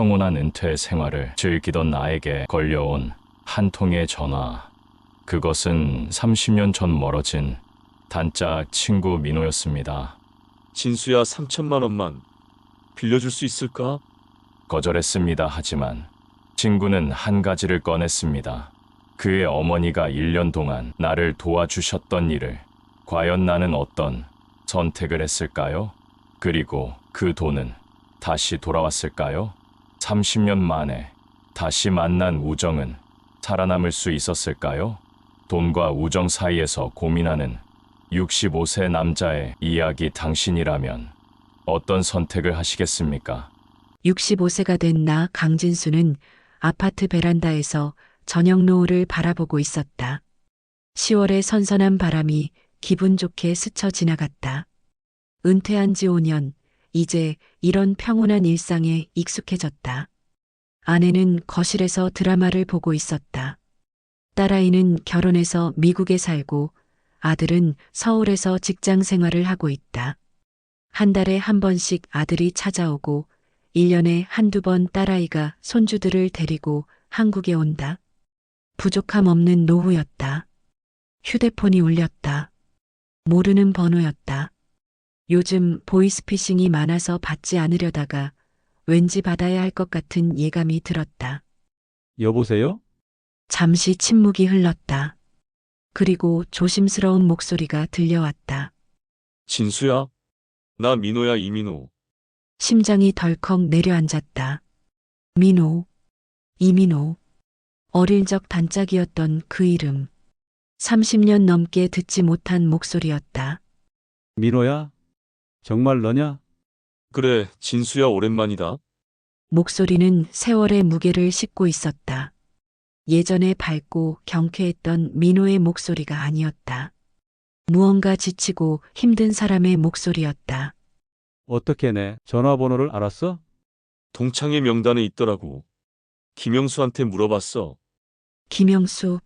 평온한 은퇴 생활을 즐기던 나에게 걸려온 한 통의 전화. 그것은 30년 전 멀어진 단짝 친구 민호였습니다. 진수야, 3천만 원만 빌려줄 수 있을까? 거절했습니다. 하지만 친구는 한 가지를 꺼냈습니다. 그의 어머니가 1년 동안 나를 도와주셨던 일을. 과연 나는 어떤 선택을 했을까요? 그리고 그 돈은 다시 돌아왔을까요? 30년 만에 다시 만난 우정은 살아남을 수 있었을까요? 돈과 우정 사이에서 고민하는 65세 남자의 이야기. 당신이라면 어떤 선택을 하시겠습니까? 65세가 된 나 강진수는 아파트 베란다에서 저녁 노을을 바라보고 있었다. 10월의 선선한 바람이 기분 좋게 스쳐 지나갔다. 은퇴한 지 5년, 이제 이런 평온한 일상에 익숙해졌다. 아내는 거실에서 드라마를 보고 있었다. 딸아이는 결혼해서 미국에 살고 아들은 서울에서 직장 생활을 하고 있다. 한 달에 한 번씩 아들이 찾아오고 1년에 한두 번 딸아이가 손주들을 데리고 한국에 온다. 부족함 없는 노후였다. 휴대폰이 울렸다. 모르는 번호였다. 요즘 보이스피싱이 많아서 받지 않으려다가 왠지 받아야 할 것 같은 예감이 들었다. 여보세요? 잠시 침묵이 흘렀다. 그리고 조심스러운 목소리가 들려왔다. 진수야, 나 민호야, 이민호. 심장이 덜컥 내려앉았다. 민호, 이민호. 어릴 적 단짝이었던 그 이름. 30년 넘게 듣지 못한 목소리였다. 민호야? 정말 너냐? 그래, 진수야, 오랜만이다. 목소리는 세월의 무게를 싣고 있었다. 예전에 밝고 경쾌했던 민호의 목소리가 아니었다. 무언가 지치고 힘든 사람의 목소리였다. 어떻게 내 전화번호를 알았어? 동창회 명단에 있더라고. 김영수한테 물어봤어. 김영수,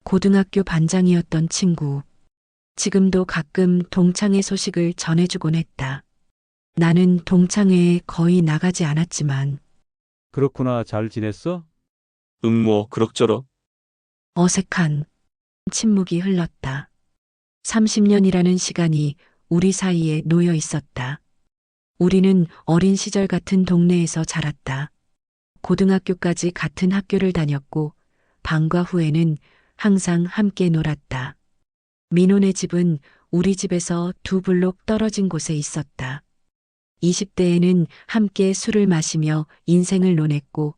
고등학교 반장이었던 친구. 지금도 가끔 동창회 소식을 전해주곤 했다. 나는 동창회에 거의 나가지 않았지만 그렇구나. 잘 지냈어? 뭐 그럭저럭. 어색한 침묵이 흘렀다. 30년이라는 시간이 우리 사이에 놓여 있었다. 우리는 어린 시절 같은 동네에서 자랐다. 고등학교까지 같은 학교를 다녔고 방과 후에는 항상 함께 놀았다. 민호네 집은 우리 집에서 2블록 떨어진 곳에 있었다. 20대에는 함께 술을 마시며 인생을 논했고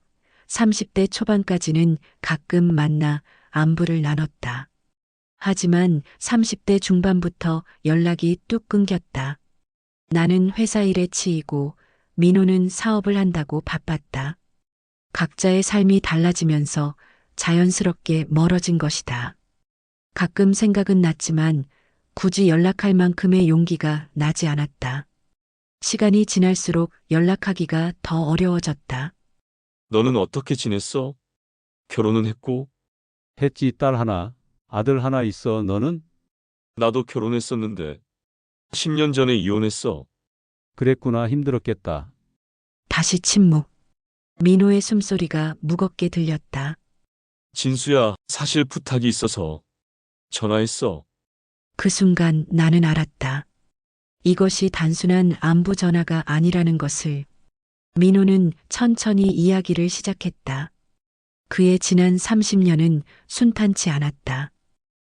30대 초반까지는 가끔 만나 안부를 나눴다. 하지만 30대 중반부터 연락이 뚝 끊겼다. 나는 회사 일에 치이고 민호는 사업을 한다고 바빴다. 각자의 삶이 달라지면서 자연스럽게 멀어진 것이다. 가끔 생각은 났지만 굳이 연락할 만큼의 용기가 나지 않았다. 시간이 지날수록 연락하기가 더 어려워졌다. 너는 어떻게 지냈어? 결혼은 했고, 했지. 딸 하나, 아들 하나 있어. 너는? 나도 결혼했었는데 10년 전에 이혼했어. 그랬구나. 힘들었겠다. 다시 침묵. 민호의 숨소리가 무겁게 들렸다. 진수야, 사실 부탁이 있어서 전화했어. 그 순간 나는 알았다. 이것이 단순한 안부 전화가 아니라는 것을. 민호는 천천히 이야기를 시작했다. 그의 지난 30년은 순탄치 않았다.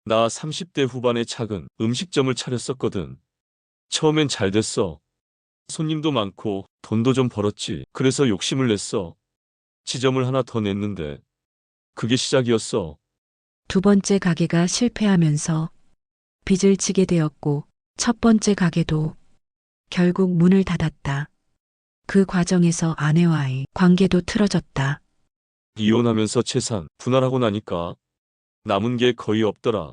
나 30대 후반에 작은 음식점을 차렸었거든. 처음엔 잘 됐어. 손님도 많고 돈도 좀 벌었지. 그래서 욕심을 냈어. 지점을 하나 더 냈는데 그게 시작이었어. 두 번째 가게가 실패하면서 빚을 지게 되었고 첫 번째 가게도 결국 문을 닫았다. 그 과정에서 아내와의 관계도 틀어졌다. 이혼하면서 재산 분할하고 나니까 남은 게 거의 없더라.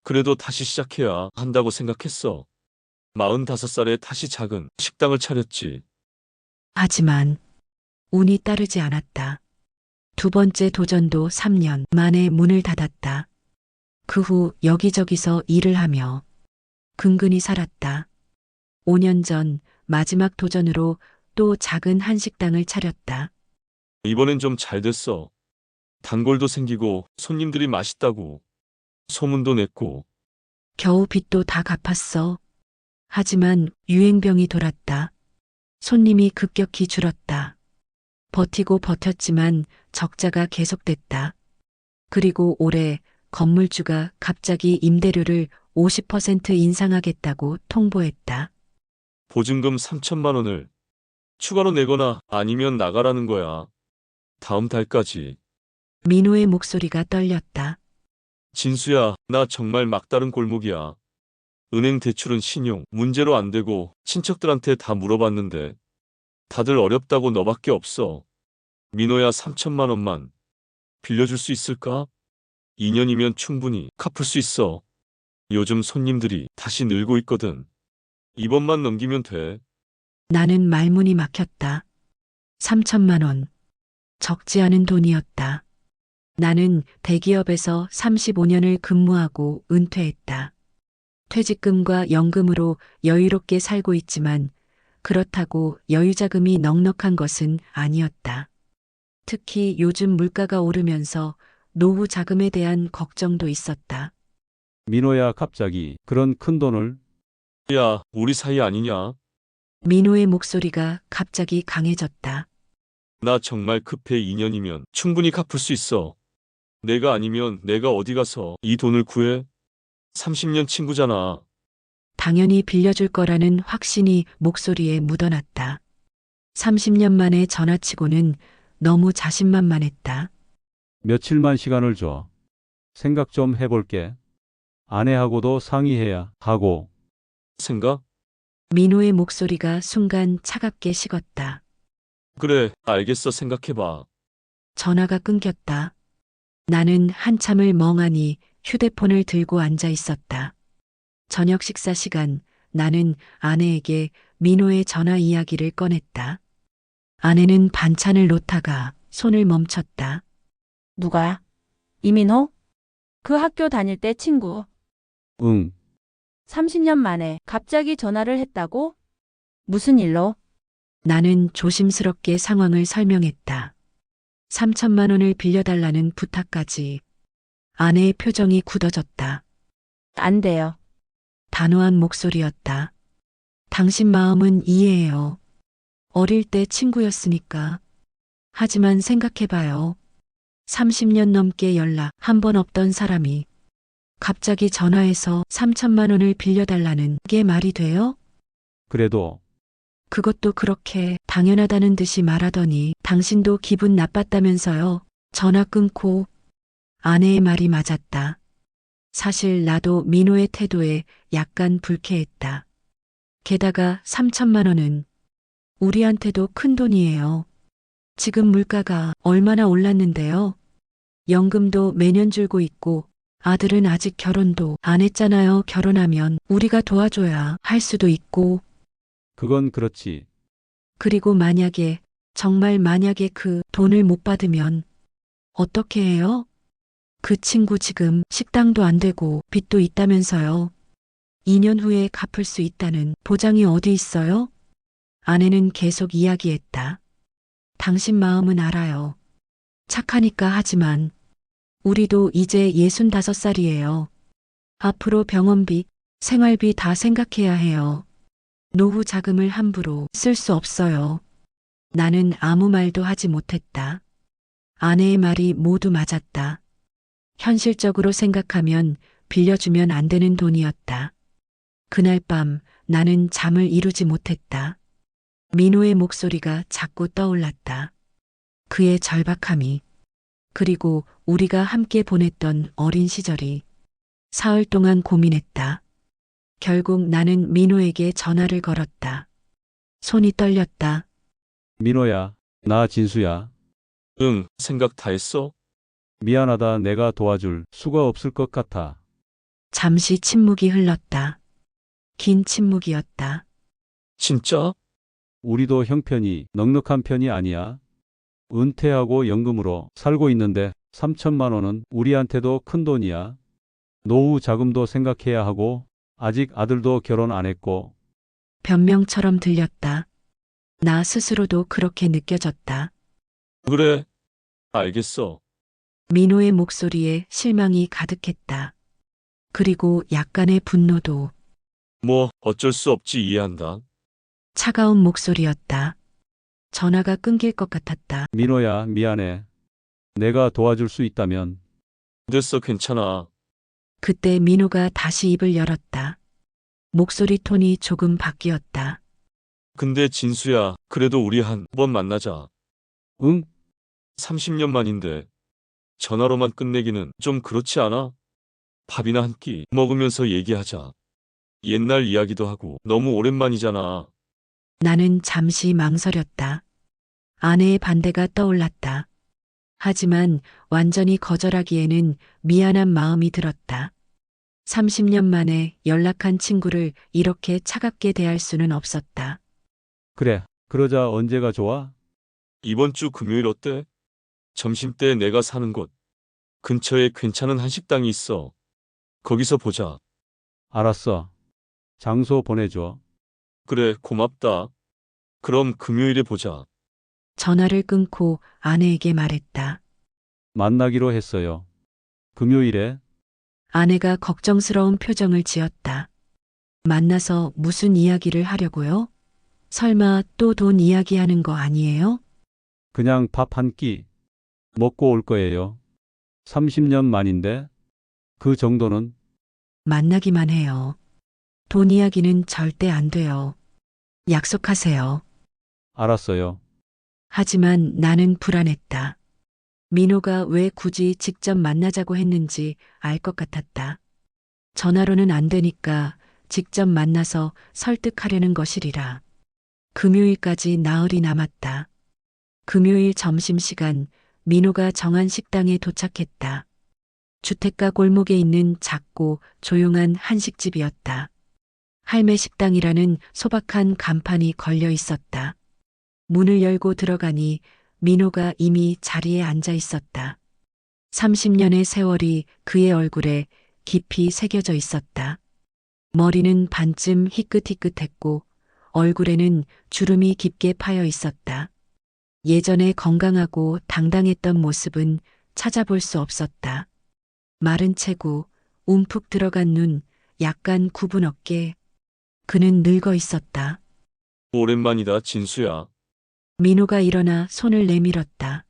그래도 다시 시작해야 한다고 생각했어. 45살에 다시 작은 식당을 차렸지. 하지만 운이 따르지 않았다. 두 번째 도전도 3년 만에 문을 닫았다. 그 후 여기저기서 일을 하며 근근히 살았다. 5년 전 마지막 도전으로 또 작은 한식당을 차렸다. 이번엔 좀 잘 됐어. 단골도 생기고 손님들이 맛있다고 소문도 냈고. 겨우 빚도 다 갚았어. 하지만 유행병이 돌았다. 손님이 급격히 줄었다. 버티고 버텼지만 적자가 계속됐다. 그리고 올해 건물주가 갑자기 임대료를 50% 인상하겠다고 통보했다. 보증금 3천만 원을 추가로 내거나 아니면 나가라는 거야. 다음 달까지. 민호의 목소리가 떨렸다. 진수야, 나 정말 막다른 골목이야. 은행 대출은 신용 문제로 안 되고 친척들한테 다 물어봤는데 다들 어렵다고 너밖에 없어. 민호야, 3천만 원만 빌려줄 수 있을까? 2년이면 충분히 갚을 수 있어. 요즘 손님들이 다시 늘고 있거든. 이번만 넘기면 돼. 나는 말문이 막혔다. 3천만 원. 적지 않은 돈이었다. 나는 대기업에서 35년을 근무하고 은퇴했다. 퇴직금과 연금으로 여유롭게 살고 있지만 그렇다고 여유자금이 넉넉한 것은 아니었다. 특히 요즘 물가가 오르면서 노후 자금에 대한 걱정도 있었다. 민호야, 갑자기 그런 큰 돈을? 야, 우리 사이 아니냐? 민호의 목소리가 갑자기 강해졌다. 나 정말 급해. 2년이면 충분히 갚을 수 있어. 내가 아니면 내가 어디 가서 이 돈을 구해? 30년 친구잖아. 당연히 빌려줄 거라는 확신이 목소리에 묻어났다. 30년 만에 전화치고는 너무 자신만만했다. 며칠만 시간을 줘. 생각 좀 해볼게. 아내하고도 상의해야 하고. 생각? 민호의 목소리가 순간 차갑게 식었다. 그래, 알겠어. 생각해봐. 전화가 끊겼다. 나는 한참을 멍하니 휴대폰을 들고 앉아 있었다. 저녁 식사 시간, 나는 아내에게 민호의 전화 이야기를 꺼냈다. 아내는 반찬을 놓다가 손을 멈췄다. 누가? 이민호? 그 학교 다닐 때 친구. 응, 30년 만에 갑자기 전화를 했다고? 무슨 일로? 나는 조심스럽게 상황을 설명했다. 3천만 원을 빌려달라는 부탁까지. 아내의 표정이 굳어졌다. 안 돼요. 단호한 목소리였다. 당신 마음은 이해해요. 어릴 때 친구였으니까. 하지만 생각해봐요. 30년 넘게 연락 한 번 없던 사람이 갑자기 전화해서 3천만 원을 빌려달라는 게 말이 돼요? 그래도 그것도 그렇게 당연하다는 듯이 말하더니 당신도 기분 나빴다면서요. 전화 끊고. 아내의 말이 맞았다. 사실 나도 민호의 태도에 약간 불쾌했다. 게다가 3천만 원은 우리한테도 큰 돈이에요. 지금 물가가 얼마나 올랐는데요. 연금도 매년 줄고 있고 아들은 아직 결혼도 안 했잖아요. 결혼하면 우리가 도와줘야 할 수도 있고. 그건 그렇지. 그리고 만약에, 정말 만약에 그 돈을 못 받으면 어떻게 해요? 그 친구 지금 식당도 안 되고 빚도 있다면서요. 2년 후에 갚을 수 있다는 보장이 어디 있어요? 아내는 계속 이야기했다. 당신 마음은 알아요. 착하니까 하지만 우리도 이제 65살이에요. 앞으로 병원비, 생활비 다 생각해야 해요. 노후 자금을 함부로 쓸 수 없어요. 나는 아무 말도 하지 못했다. 아내의 말이 모두 맞았다. 현실적으로 생각하면 빌려주면 안 되는 돈이었다. 그날 밤 나는 잠을 이루지 못했다. 민호의 목소리가 자꾸 떠올랐다. 그의 절박함이, 그리고 우리가 함께 보냈던 어린 시절이. 사흘 동안 고민했다. 결국 나는 민호에게 전화를 걸었다. 손이 떨렸다. 민호야, 나 진수야. 응, 생각 다 했어? 미안하다. 내가 도와줄 수가 없을 것 같아. 잠시 침묵이 흘렀다. 긴 침묵이었다. 진짜? 우리도 형편이 넉넉한 편이 아니야. 은퇴하고 연금으로 살고 있는데 3천만 원은 우리한테도 큰 돈이야. 노후 자금도 생각해야 하고 아직 아들도 결혼 안 했고. 변명처럼 들렸다. 나 스스로도 그렇게 느껴졌다. 그래, 알겠어. 민호의 목소리에 실망이 가득했다. 그리고 약간의 분노도. 뭐 어쩔 수 없지 이해한다. 차가운 목소리였다. 전화가 끊길 것 같았다. 민호야, 미안해. 내가 도와줄 수 있다면. 됐어, 괜찮아. 그때 민호가 다시 입을 열었다. 목소리 톤이 조금 바뀌었다. 근데 진수야, 그래도 우리 한 번 만나자. 응? 30년 만인데 전화로만 끝내기는 좀 그렇지 않아? 밥이나 한 끼 먹으면서 얘기하자. 옛날 이야기도 하고 너무 오랜만이잖아. 나는 잠시 망설였다. 아내의 반대가 떠올랐다. 하지만 완전히 거절하기에는 미안한 마음이 들었다. 30년 만에 연락한 친구를 이렇게 차갑게 대할 수는 없었다. 그래. 그러자 언제가 좋아? 이번 주 금요일 어때? 점심때 내가 사는 곳 근처에 괜찮은 한식당이 있어. 거기서 보자. 알았어. 장소 보내줘. 그래, 고맙다. 그럼 금요일에 보자. 전화를 끊고 아내에게 말했다. 만나기로 했어요. 금요일에. 아내가 걱정스러운 표정을 지었다. 만나서 무슨 이야기를 하려고요? 설마 또 돈 이야기하는 거 아니에요? 그냥 밥 한 끼 먹고 올 거예요. 30년 만인데 그 정도는. 만나기만 해요. 돈 이야기는 절대 안 돼요. 약속하세요. 알았어요. 하지만 나는 불안했다. 민호가 왜 굳이 직접 만나자고 했는지 알 것 같았다. 전화로는 안 되니까 직접 만나서 설득하려는 것이리라. 금요일까지 나흘이 남았다. 금요일 점심시간 민호가 정한 식당에 도착했다. 주택가 골목에 있는 작고 조용한 한식집이었다. 할매 식당이라는 소박한 간판이 걸려 있었다. 문을 열고 들어가니 민호가 이미 자리에 앉아 있었다. 30년의 세월이 그의 얼굴에 깊이 새겨져 있었다. 머리는 반쯤 희끗희끗했고 얼굴에는 주름이 깊게 파여 있었다. 예전에 건강하고 당당했던 모습은 찾아볼 수 없었다. 마른 체구, 움푹 들어간 눈, 약간 굽은 어깨. 그는 늙어 있었다. 오랜만이다, 진수야. 민호가 일어나 손을 내밀었다.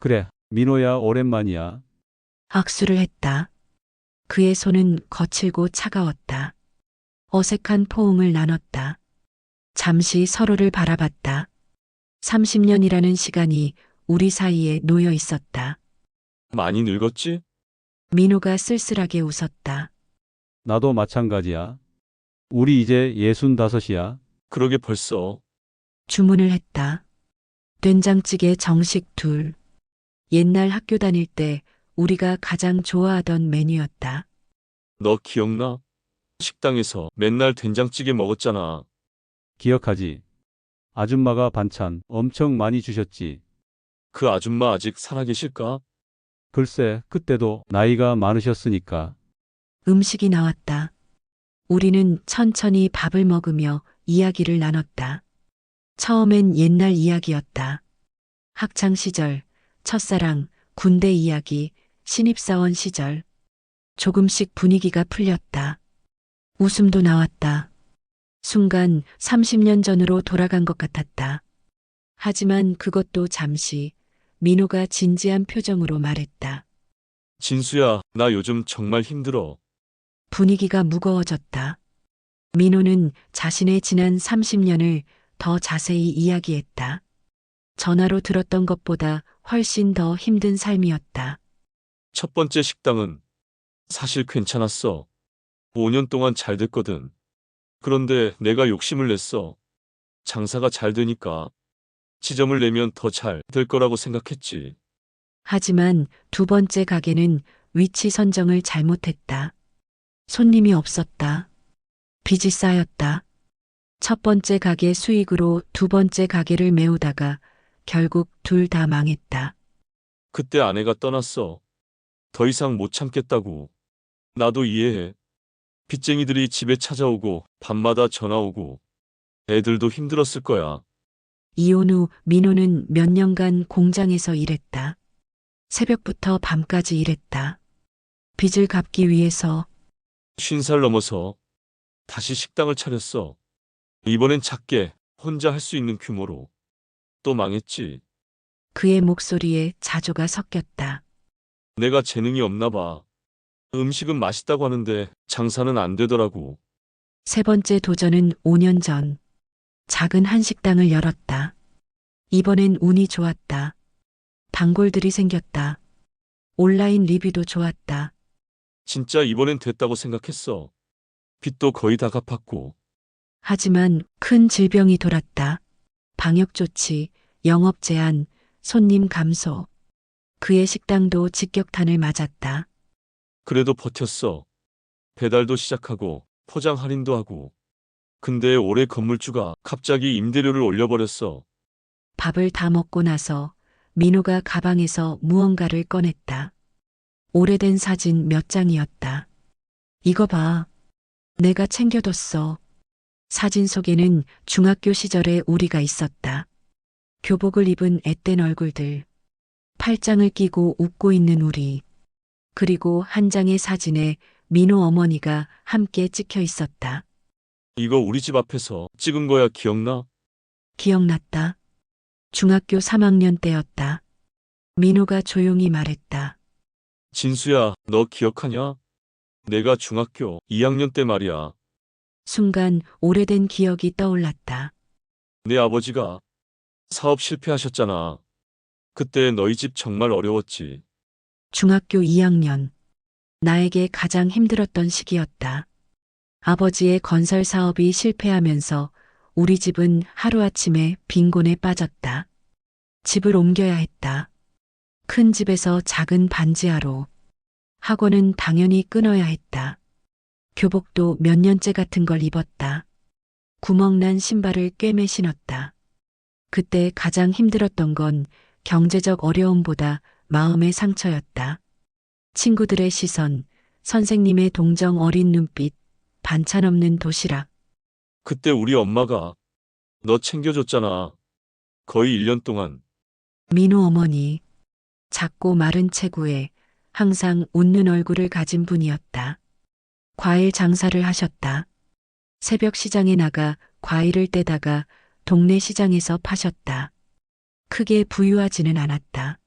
그래. 민호야, 오랜만이야. 악수를 했다. 그의 손은 거칠고 차가웠다. 어색한 포옹을 나눴다. 잠시 서로를 바라봤다. 30년이라는 시간이 우리 사이에 놓여 있었다. 많이 늙었지? 민호가 쓸쓸하게 웃었다. 나도 마찬가지야. 우리 이제 65이야. 그러게 벌써. 주문을 했다. 된장찌개 정식 둘. 옛날 학교 다닐 때 우리가 가장 좋아하던 메뉴였다. 너 기억나? 식당에서 맨날 된장찌개 먹었잖아. 기억하지? 아줌마가 반찬 엄청 많이 주셨지. 그 아줌마 아직 살아계실까? 글쎄, 그때도 나이가 많으셨으니까. 음식이 나왔다. 우리는 천천히 밥을 먹으며 이야기를 나눴다. 처음엔 옛날 이야기였다. 학창 시절, 첫사랑, 군대 이야기, 신입사원 시절. 조금씩 분위기가 풀렸다. 웃음도 나왔다. 순간 30년 전으로 돌아간 것 같았다. 하지만 그것도 잠시 민호가 진지한 표정으로 말했다. 진수야, 나 요즘 정말 힘들어. 분위기가 무거워졌다. 민호는 자신의 지난 30년을 더 자세히 이야기했다. 전화로 들었던 것보다 훨씬 더 힘든 삶이었다. 첫 번째 식당은 사실 괜찮았어. 5년 동안 잘 됐거든. 그런데 내가 욕심을 냈어. 장사가 잘 되니까 지점을 내면 더 잘 될 거라고 생각했지. 하지만 두 번째 가게는 위치 선정을 잘못했다. 손님이 없었다. 빚이 쌓였다. 첫 번째 가게 수익으로 두 번째 가게를 메우다가 결국 둘 다 망했다. 그때 아내가 떠났어. 더 이상 못 참겠다고. 나도 이해해. 빚쟁이들이 집에 찾아오고 밤마다 전화 오고 애들도 힘들었을 거야. 이혼 후 민호는 몇 년간 공장에서 일했다. 새벽부터 밤까지 일했다. 빚을 갚기 위해서 50살 넘어서 다시 식당을 차렸어. 이번엔 작게 혼자 할 수 있는 규모로. 또 망했지. 그의 목소리에 자조가 섞였다. 내가 재능이 없나 봐. 음식은 맛있다고 하는데 장사는 안 되더라고. 세 번째 도전은 5년 전. 작은 한식당을 열었다. 이번엔 운이 좋았다. 단골들이 생겼다. 온라인 리뷰도 좋았다. 진짜 이번엔 됐다고 생각했어. 빚도 거의 다 갚았고. 하지만 큰 질병이 돌았다. 방역 조치, 영업 제한, 손님 감소. 그의 식당도 직격탄을 맞았다. 그래도 버텼어. 배달도 시작하고 포장 할인도 하고. 근데 올해 건물주가 갑자기 임대료를 올려버렸어. 밥을 다 먹고 나서 민호가 가방에서 무언가를 꺼냈다. 오래된 사진 몇 장이었다. 이거 봐. 내가 챙겨뒀어. 사진 속에는 중학교 시절의 우리가 있었다. 교복을 입은 앳된 얼굴들. 팔짱을 끼고 웃고 있는 우리. 그리고 한 장의 사진에 민호 어머니가 함께 찍혀 있었다. 이거 우리 집 앞에서 찍은 거야, 기억나? 기억났다. 중학교 3학년 때였다. 민호가 조용히 말했다. 진수야, 너 기억하냐? 내가 중학교 2학년 때 말이야. 순간 오래된 기억이 떠올랐다. 내 아버지가 사업 실패하셨잖아. 그때 너희 집 정말 어려웠지. 중학교 2학년. 나에게 가장 힘들었던 시기였다. 아버지의 건설 사업이 실패하면서 우리 집은 하루아침에 빈곤에 빠졌다. 집을 옮겨야 했다. 큰 집에서 작은 반지하로. 학원은 당연히 끊어야 했다. 교복도 몇 년째 같은 걸 입었다. 구멍난 신발을 꿰매 신었다. 그때 가장 힘들었던 건 경제적 어려움보다 마음의 상처였다. 친구들의 시선, 선생님의 동정 어린 눈빛, 반찬 없는 도시락. 그때 우리 엄마가 너 챙겨줬잖아. 거의 1년 동안. 민호 어머니. 작고 마른 체구에 항상 웃는 얼굴을 가진 분이었다. 과일 장사를 하셨다. 새벽 시장에 나가 과일을 떼다가 동네 시장에서 파셨다. 크게 부유하지는 않았다.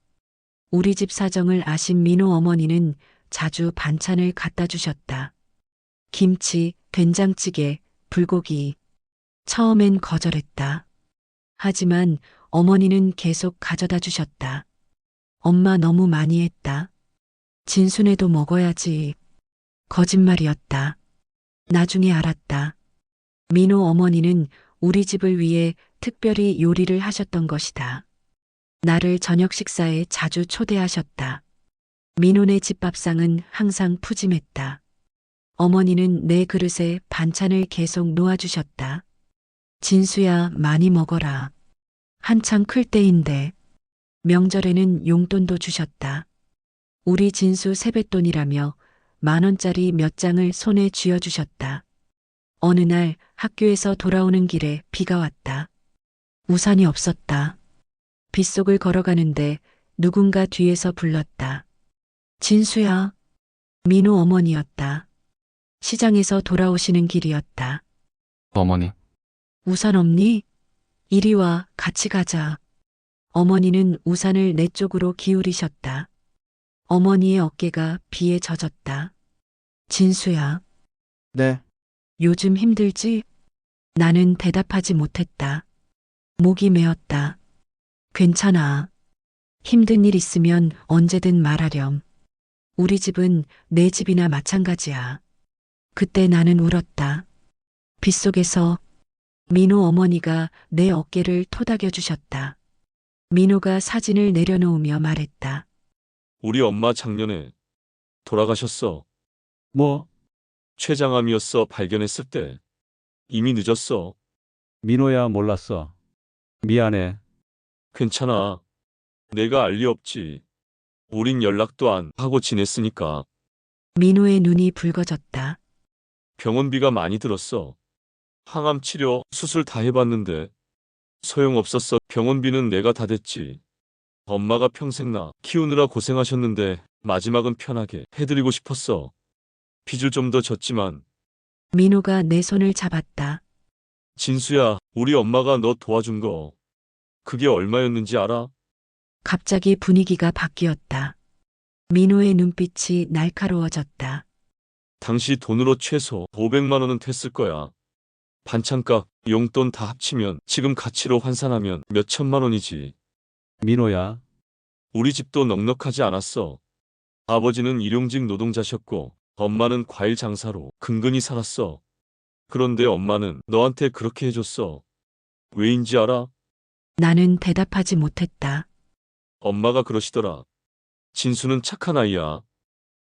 우리 집 사정을 아신 민호 어머니는 자주 반찬을 갖다 주셨다. 김치, 된장찌개, 불고기. 처음엔 거절했다. 하지만 어머니는 계속 가져다 주셨다. 엄마 너무 많이 했다. 진순애도 먹어야지. 거짓말이었다. 나중에 알았다. 민호 어머니는 우리 집을 위해 특별히 요리를 하셨던 것이다. 나를 저녁 식사에 자주 초대하셨다. 민호네 집 밥상은 항상 푸짐했다. 어머니는 내 그릇에 반찬을 계속 놓아주셨다. 진수야, 많이 먹어라. 한창 클 때인데. 명절에는 용돈도 주셨다. 우리 진수 세뱃돈이라며 10,000원짜리 몇 장을 손에 쥐어주셨다. 어느 날 학교에서 돌아오는 길에 비가 왔다. 우산이 없었다. 빗속을 걸어가는데 누군가 뒤에서 불렀다. 진수야. 민호 어머니였다. 시장에서 돌아오시는 길이었다. 어머니, 우산 없니? 이리 와, 같이 가자. 어머니는 우산을 내 쪽으로 기울이셨다. 어머니의 어깨가 비에 젖었다. 진수야, 네, 요즘 힘들지? 나는 대답하지 못했다. 목이 메었다. 괜찮아. 힘든 일 있으면 언제든 말하렴. 우리 집은 내 집이나 마찬가지야. 그때 나는 울었다. 빗속에서 민호 어머니가 내 어깨를 토닥여 주셨다. 민호가 사진을 내려놓으며 말했다. 우리 엄마 작년에 돌아가셨어. 뭐? 췌장암이었어. 발견했을 때. 이미 늦었어. 민호야, 몰랐어. 미안해. 괜찮아. 내가 알 리 없지. 우린 연락도 안 하고 지냈으니까. 민호의 눈이 붉어졌다. 병원비가 많이 들었어. 항암 치료, 수술 다 해봤는데 소용없었어. 병원비는 내가 다 댔지. 엄마가 평생 나 키우느라 고생하셨는데 마지막은 편하게 해드리고 싶었어. 빚을 좀 더 졌지만. 민호가 내 손을 잡았다. 진수야, 우리 엄마가 너 도와준 거 그게 얼마였는지 알아? 갑자기 분위기가 바뀌었다. 민호의 눈빛이 날카로워졌다. 당시 돈으로 최소 500만 원은 됐을 거야. 반찬값, 용돈 다 합치면 지금 가치로 환산하면 몇 천만 원이지. 민호야, 우리 집도 넉넉하지 않았어. 아버지는 일용직 노동자셨고 엄마는 과일 장사로 근근히 살았어. 그런데 엄마는 너한테 그렇게 해줬어. 왜인지 알아? 나는 대답하지 못했다. 엄마가 그러시더라. 진수는 착한 아이야.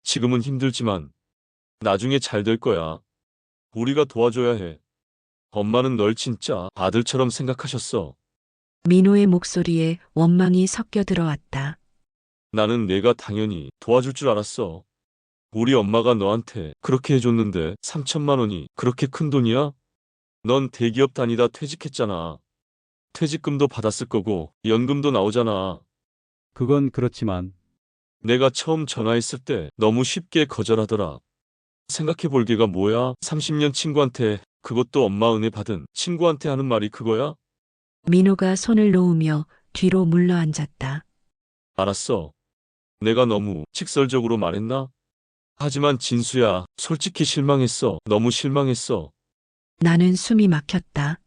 지금은 힘들지만 나중에 잘 될 거야. 우리가 도와줘야 해. 엄마는 널 진짜 아들처럼 생각하셨어. 민호의 목소리에 원망이 섞여 들어왔다. 나는 내가 당연히 도와줄 줄 알았어. 우리 엄마가 너한테 그렇게 해줬는데 3천만 원이 그렇게 큰 돈이야? 넌 대기업 다니다 퇴직했잖아. 퇴직금도 받았을 거고 연금도 나오잖아. 그건 그렇지만 내가 처음 전화했을 때 너무 쉽게 거절하더라. 생각해 볼 게가 뭐야? 30년 친구한테, 그것도 엄마 은혜 받은 친구한테 하는 말이 그거야? 민호가 손을 놓으며 뒤로 물러앉았다. 알았어. 내가 너무 직설적으로 말했나? 하지만 진수야, 솔직히 실망했어. 너무 실망했어. 나는 숨이 막혔다.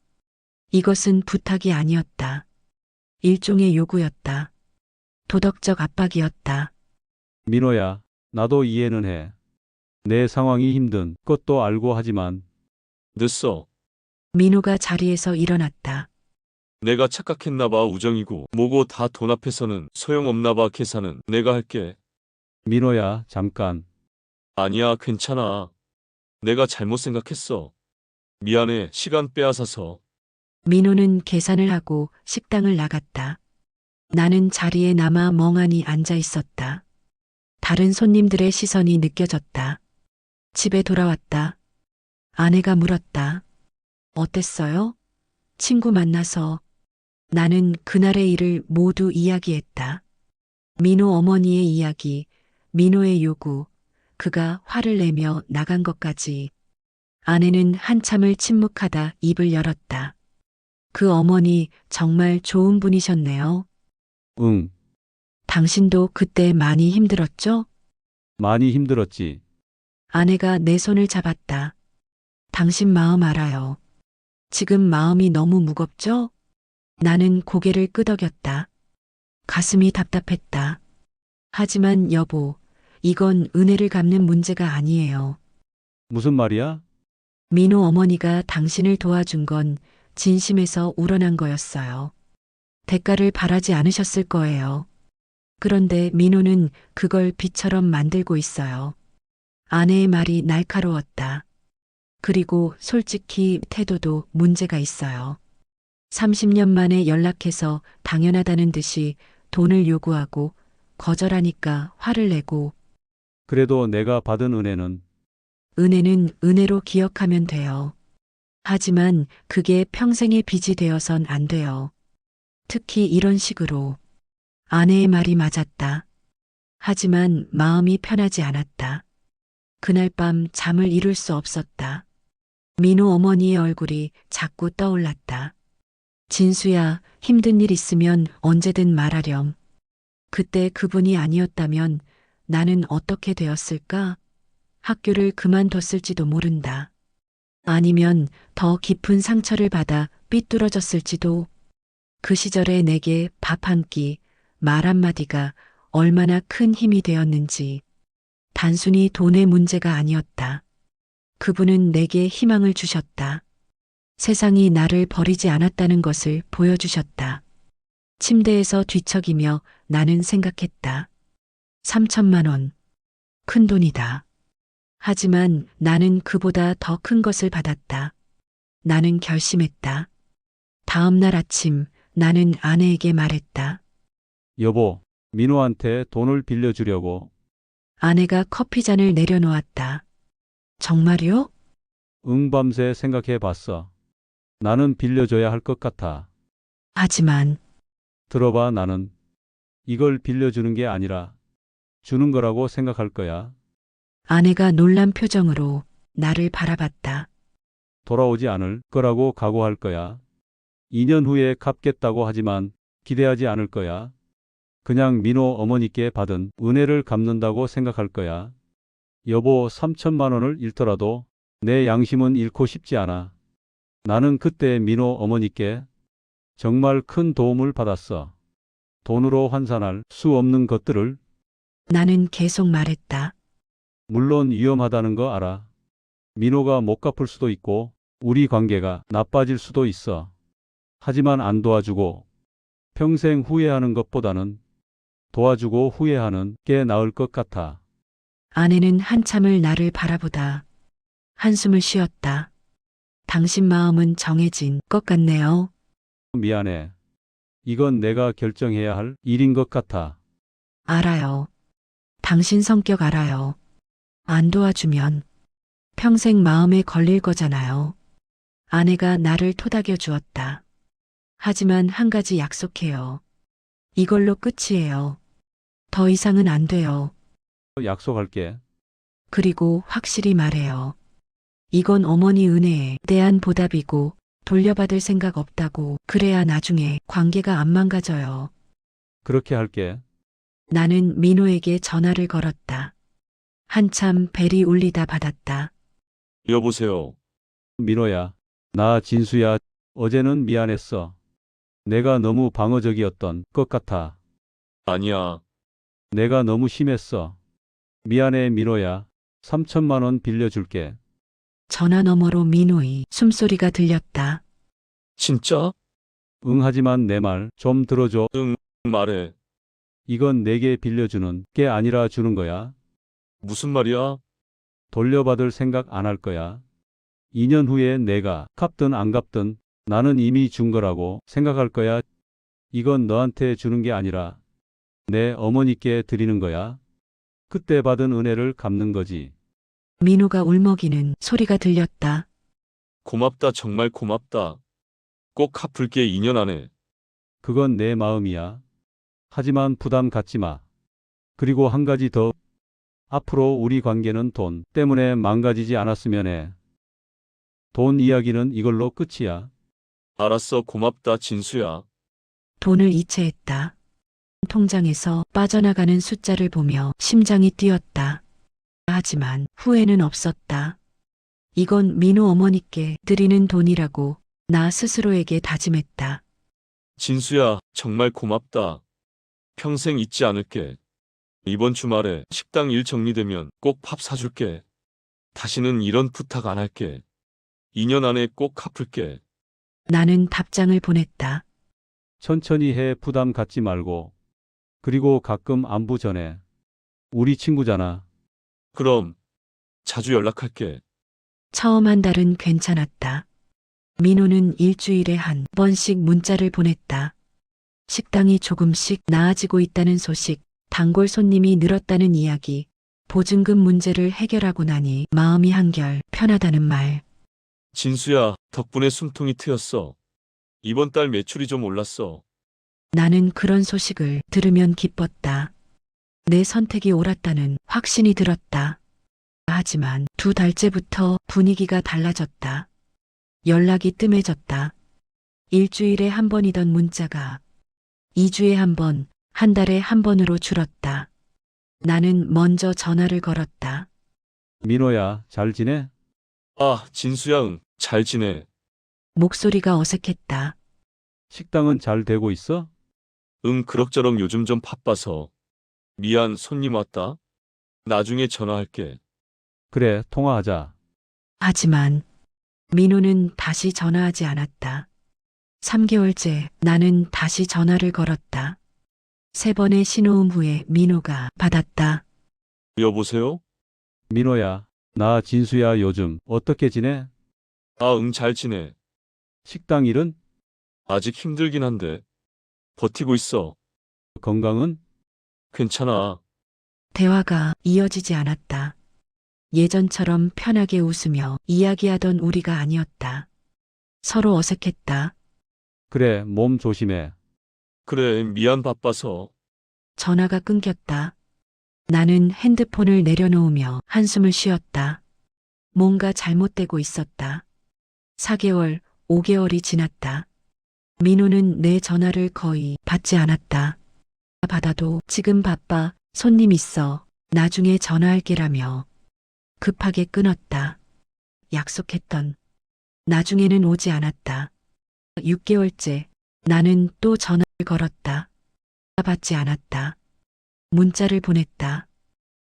이것은 부탁이 아니었다. 일종의 요구였다. 도덕적 압박이었다. 민호야, 나도 이해는 해. 내 상황이 힘든 것도 알고 하지만 늦어. 민호가 자리에서 일어났다. 내가 착각했나 봐. 우정이고 뭐고 다 돈 앞에서는 소용없나 봐. 계산은 내가 할게. 민호야, 잠깐. 아니야, 괜찮아. 내가 잘못 생각했어. 미안해. 시간 빼앗아서. 민호는 계산을 하고 식당을 나갔다. 나는 자리에 남아 멍하니 앉아 있었다. 다른 손님들의 시선이 느껴졌다. 집에 돌아왔다. 아내가 물었다. 어땠어요? 친구 만나서. 나는 그날의 일을 모두 이야기했다. 민호 어머니의 이야기, 민호의 요구, 그가 화를 내며 나간 것까지. 아내는 한참을 침묵하다 입을 열었다. 그 어머니 정말 좋은 분이셨네요. 응, 당신도 그때 많이 힘들었죠? 많이 힘들었지. 아내가 내 손을 잡았다. 당신 마음 알아요. 지금 마음이 너무 무겁죠? 나는 고개를 끄덕였다. 가슴이 답답했다. 하지만 여보, 이건 은혜를 갚는 문제가 아니에요. 무슨 말이야? 민호 어머니가 당신을 도와준 건 진심에서 우러난 거였어요. 대가를 바라지 않으셨을 거예요. 그런데 민호는 그걸 비처럼 만들고 있어요. 아내의 말이 날카로웠다. 그리고 솔직히 태도도 문제가 있어요. 30년 만에 연락해서 당연하다는 듯이 돈을 요구하고 거절하니까 화를 내고. 그래도 내가 받은 은혜는 은혜는 은혜로 기억하면 돼요. 하지만 그게 평생의 빚이 되어선 안 돼요. 특히 이런 식으로. 아내의 말이 맞았다. 하지만 마음이 편하지 않았다. 그날 밤 잠을 이룰 수 없었다. 민호 어머니의 얼굴이 자꾸 떠올랐다. 진수야, 힘든 일 있으면 언제든 말하렴. 그때 그분이 아니었다면 나는 어떻게 되었을까? 학교를 그만뒀을지도 모른다. 아니면 더 깊은 상처를 받아 삐뚤어졌을지도. 그 시절에 내게 밥 한 끼, 말 한마디가 얼마나 큰 힘이 되었는지. 단순히 돈의 문제가 아니었다. 그분은 내게 희망을 주셨다. 세상이 나를 버리지 않았다는 것을 보여주셨다. 침대에서 뒤척이며 나는 생각했다. 3천만 원. 큰 돈이다. 하지만 나는 그보다 더 큰 것을 받았다. 나는 결심했다. 다음 날 아침 나는 아내에게 말했다. 여보, 민호한테 돈을 빌려주려고. 아내가 커피잔을 내려놓았다. 정말요? 응, 밤새 생각해 봤어. 나는 빌려줘야 할 것 같아. 하지만 들어봐, 나는 이걸 빌려주는 게 아니라 주는 거라고 생각할 거야. 아내가 놀란 표정으로 나를 바라봤다. 돌아오지 않을 거라고 각오할 거야. 2년 후에 갚겠다고 하지만 기대하지 않을 거야. 그냥 민호 어머니께 받은 은혜를 갚는다고 생각할 거야. 여보, 3천만 원을 잃더라도 내 양심은 잃고 싶지 않아. 나는 그때 민호 어머니께 정말 큰 도움을 받았어. 돈으로 환산할 수 없는 것들을. 나는 계속 말했다. 물론 위험하다는 거 알아. 민호가 못 갚을 수도 있고 우리 관계가 나빠질 수도 있어. 하지만 안 도와주고 평생 후회하는 것보다는 도와주고 후회하는 게 나을 것 같아. 아내는 한참을 나를 바라보다 한숨을 쉬었다. 당신 마음은 정해진 것 같네요. 미안해. 이건 내가 결정해야 할 일인 것 같아. 알아요. 당신 성격 알아요. 안 도와주면 평생 마음에 걸릴 거잖아요. 아내가 나를 토닥여 주었다. 하지만 한 가지 약속해요. 이걸로 끝이에요. 더 이상은 안 돼요. 약속할게. 그리고 확실히 말해요. 이건 어머니 은혜에 대한 보답이고 돌려받을 생각 없다고. 그래야 나중에 관계가 안 망가져요. 그렇게 할게. 나는 민호에게 전화를 걸었다. 한참 벨이 울리다 받았다. 여보세요. 민호야. 나 진수야. 어제는 미안했어. 내가 너무 방어적이었던 것 같아. 아니야. 내가 너무 심했어. 미안해, 민호야. 3천만 원 빌려줄게. 전화 너머로 민호의 숨소리가 들렸다. 진짜? 응, 하지만 내 말 좀 들어줘. 말해. 이건 내게 빌려주는 게 아니라 주는 거야. 무슨 말이야? 돌려받을 생각 안 할 거야. 2년 후에 내가 갚든 안 갚든 나는 이미 준 거라고 생각할 거야. 이건 너한테 주는 게 아니라 내 어머니께 드리는 거야. 그때 받은 은혜를 갚는 거지. 민호가 울먹이는 소리가 들렸다. 고맙다. 정말 고맙다. 꼭 갚을게 2년 안에. 그건 내 마음이야. 하지만 부담 갖지 마. 그리고 한 가지 더. 앞으로 우리 관계는 돈 때문에 망가지지 않았으면 해. 돈 이야기는 이걸로 끝이야. 알았어. 고맙다. 진수야. 돈을 이체했다. 통장에서 빠져나가는 숫자를 보며 심장이 뛰었다. 하지만 후회는 없었다. 이건 민호 어머니께 드리는 돈이라고 나 스스로에게 다짐했다. 진수야. 정말 고맙다. 평생 잊지 않을게. 이번 주말에 식당 일 정리되면 꼭 밥 사줄게. 다시는 이런 부탁 안 할게. 2년 안에 꼭 갚을게. 나는 답장을 보냈다. 천천히 해. 부담 갖지 말고. 그리고 가끔 안부 전해. 우리 친구잖아. 그럼 자주 연락할게. 처음 한 달은 괜찮았다. 민호는 일주일에 한 번씩 문자를 보냈다. 식당이 조금씩 나아지고 있다는 소식, 단골 손님이 늘었다는 이야기, 보증금 문제를 해결하고 나니 마음이 한결 편하다는 말. 진수야. 덕분에 숨통이 트였어. 이번 달 매출이 좀 올랐어. 나는 그런 소식을 들으면 기뻤다. 내 선택이 옳았다는 확신이 들었다. 하지만 2달째부터 분위기가 달라졌다. 연락이 뜸해졌다. 일주일에 한 번이던 문자가 2주에 한 번, 한 달에 한 번으로 줄었다. 나는 먼저 전화를 걸었다. 민호야, 잘 지내? 아, 진수야. 응. 잘 지내. 목소리가 어색했다. 식당은 잘 되고 있어? 응. 그럭저럭 요즘 좀 바빠서. 미안. 손님 왔다. 나중에 전화할게. 그래, 통화하자. 하지만 민호는 다시 전화하지 않았다. 3개월째 나는 다시 전화를 걸었다. 3번의 신호음 후에 민호가 받았다. 여보세요? 민호야, 나 진수야. 요즘 어떻게 지내? 아, 응. 잘 지내. 식당 일은? 아직 힘들긴 한데. 버티고 있어. 건강은? 괜찮아. 대화가 이어지지 않았다. 예전처럼 편하게 웃으며 이야기하던 우리가 아니었다. 서로 어색했다. 그래, 몸 조심해. 그래, 미안 바빠서. 전화가 끊겼다. 나는 핸드폰을 내려놓으며 한숨을 쉬었다. 뭔가 잘못되고 있었다. 4개월, 5개월이 지났다. 민호는 내 전화를 거의 받지 않았다. 받아도 지금 바빠, 손님 있어, 나중에 전화할게라며 급하게 끊었다. 약속했던 나중에는 오지 않았다. 6개월째 나는 또 전화를 걸었다. 받지 않았다. 문자를 보냈다.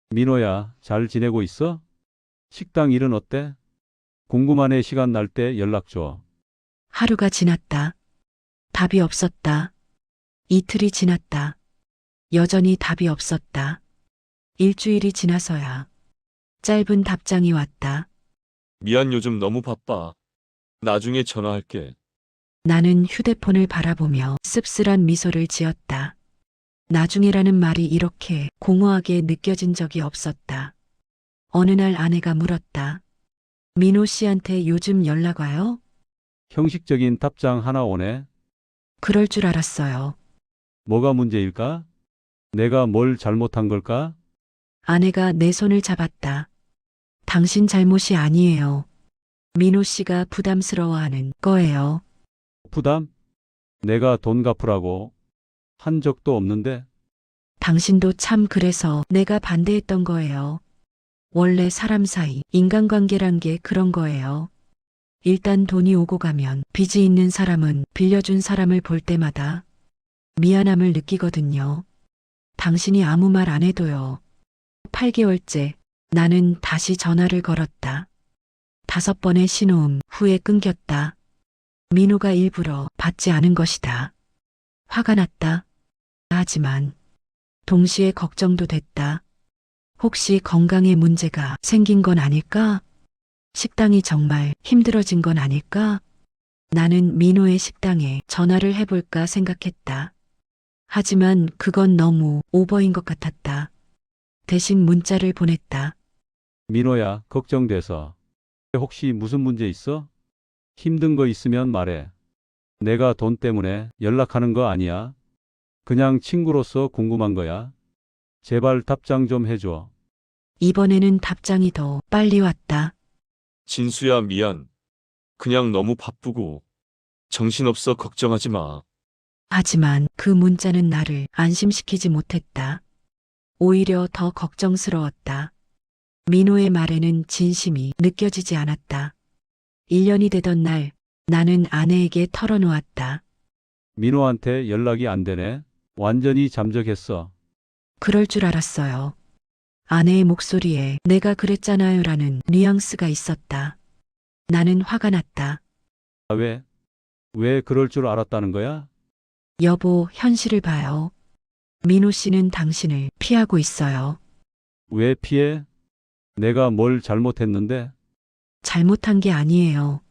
민호야, 잘 지내고 있어? 식당 일은 어때? 궁금하네. 시간 날 때 연락 줘. 하루가 지났다. 답이 없었다. 이틀이 지났다. 여전히 답이 없었다. 일주일이 지나서야 짧은 답장이 왔다. 미안, 요즘 너무 바빠. 나중에 전화할게. 나는 휴대폰을 바라보며 씁쓸한 미소를 지었다. 나중이라는 말이 이렇게 공허하게 느껴진 적이 없었다. 어느 날 아내가 물었다. 민호 씨한테 요즘 연락 와요? 형식적인 답장 하나 오네. 그럴 줄 알았어요. 뭐가 문제일까? 내가 뭘 잘못한 걸까? 아내가 내 손을 잡았다. 당신 잘못이 아니에요. 민호 씨가 부담스러워하는 거예요. 부담? 내가 돈 갚으라고 한 적도 없는데. 당신도 참 그래서 내가 반대했던 거예요. 원래 사람 사이 인간관계란 게 그런 거예요. 일단 돈이 오고 가면 빚이 있는 사람은 빌려준 사람을 볼 때마다 미안함을 느끼거든요. 당신이 아무 말 안 해도요. 8개월째 나는 다시 전화를 걸었다. 5번의 신호음 후에 끊겼다. 민호가 일부러 받지 않은 것이다. 화가 났다. 하지만 동시에 걱정도 됐다. 혹시 건강에 문제가 생긴 건 아닐까? 식당이 정말 힘들어진 건 아닐까? 나는 민호의 식당에 전화를 해볼까 생각했다. 하지만 그건 너무 오버인 것 같았다. 대신 문자를 보냈다. 민호야, 걱정돼서. 혹시 무슨 문제 있어? 힘든 거 있으면 말해. 내가 돈 때문에 연락하는 거 아니야. 그냥 친구로서 궁금한 거야. 제발 답장 좀 해줘. 이번에는 답장이 더 빨리 왔다. 진수야, 미안. 그냥 너무 바쁘고 정신없어. 걱정하지 마. 하지만 그 문자는 나를 안심시키지 못했다. 오히려 더 걱정스러웠다. 민호의 말에는 진심이 느껴지지 않았다. 1년이 되던 날 나는 아내에게 털어놓았다. 민호한테 연락이 안 되네. 완전히 잠적했어. 그럴 줄 알았어요. 아내의 목소리에 내가 그랬잖아요 라는 뉘앙스가 있었다. 나는 화가 났다. 아, 왜? 왜 그럴 줄 알았다는 거야? 여보, 현실을 봐요. 민호 씨는 당신을 피하고 있어요. 왜 피해? 내가 뭘 잘못했는데? 잘못한 게 아니에요.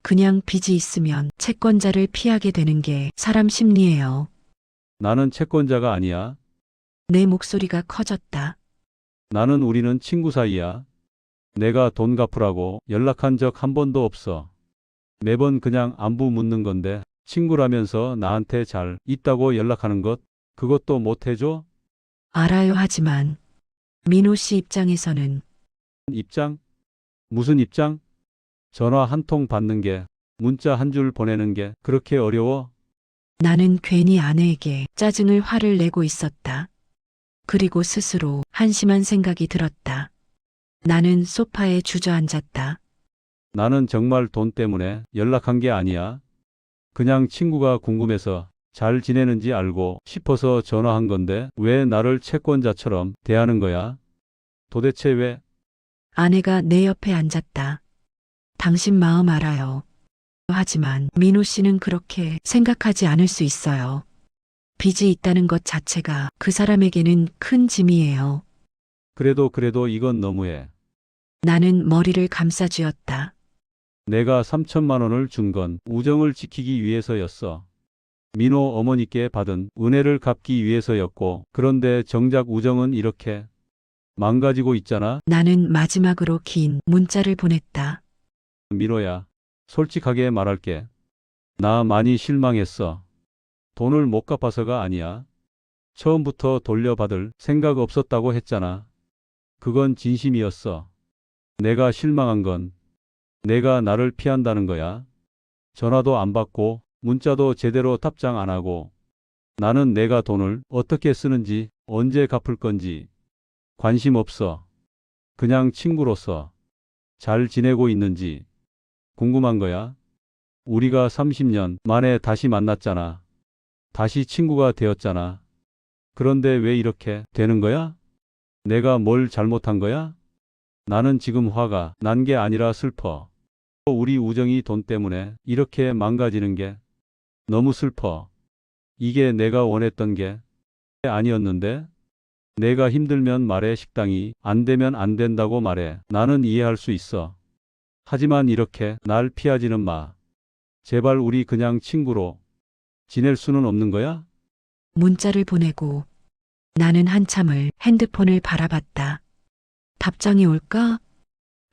그냥 빚이 있으면 채권자를 피하게 되는 게 사람 심리예요. 나는 채권자가 아니야. 내 목소리가 커졌다. 나는 우리는 친구 사이야. 내가 돈 갚으라고 연락한 적 한 번도 없어. 매번 그냥 안부 묻는 건데 친구라면서 나한테 잘 있다고 연락하는 것, 그것도 못 해줘? 알아요. 하지만 민호 씨 입장에서는 입장? 무슨 입장? 전화 한 통 받는 게, 문자 한 줄 보내는 게 그렇게 어려워? 나는 괜히 아내에게 짜증을 화를 내고 있었다. 그리고 스스로 한심한 생각이 들었다. 나는 소파에 주저앉았다. 나는 정말 돈 때문에 연락한 게 아니야. 그냥 친구가 궁금해서 잘 지내는지 알고 싶어서 전화한 건데 왜 나를 채권자처럼 대하는 거야? 도대체 왜? 아내가 내 옆에 앉았다. 당신 마음 알아요. 하지만 민호 씨는 그렇게 생각하지 않을 수 있어요. 빚이 있다는 것 자체가 그 사람에게는 큰 짐이에요. 그래도 이건 너무해. 나는 머리를 감싸쥐었다. 내가 3천만 원을 준 건 우정을 지키기 위해서였어. 민호 어머니께 받은 은혜를 갚기 위해서였고, 그런데 정작 우정은 이렇게 망가지고 있잖아. 나는 마지막으로 긴 문자를 보냈다. 민호야, 솔직하게 말할게. 나 많이 실망했어. 돈을 못 갚아서가 아니야. 처음부터 돌려받을 생각 없었다고 했잖아. 그건 진심이었어. 내가 실망한 건 내가 나를 피한다는 거야. 전화도 안 받고 문자도 제대로 답장 안 하고 나는 내가 돈을 어떻게 쓰는지 언제 갚을 건지 관심 없어. 그냥 친구로서 잘 지내고 있는지 궁금한 거야. 우리가 30년 만에 다시 만났잖아. 다시 친구가 되었잖아. 그런데 왜 이렇게 되는 거야? 내가 뭘 잘못한 거야? 나는 지금 화가 난 게 아니라 슬퍼. 우리 우정이 돈 때문에 이렇게 망가지는 게 너무 슬퍼. 이게 내가 원했던 게 아니었는데? 내가 힘들면 말해. 식당이 안 되면 안 된다고 말해. 나는 이해할 수 있어. 하지만 이렇게 날 피하지는 마. 제발 우리 그냥 친구로 지낼 수는 없는 거야? 문자를 보내고 나는 한참을 핸드폰을 바라봤다. 답장이 올까?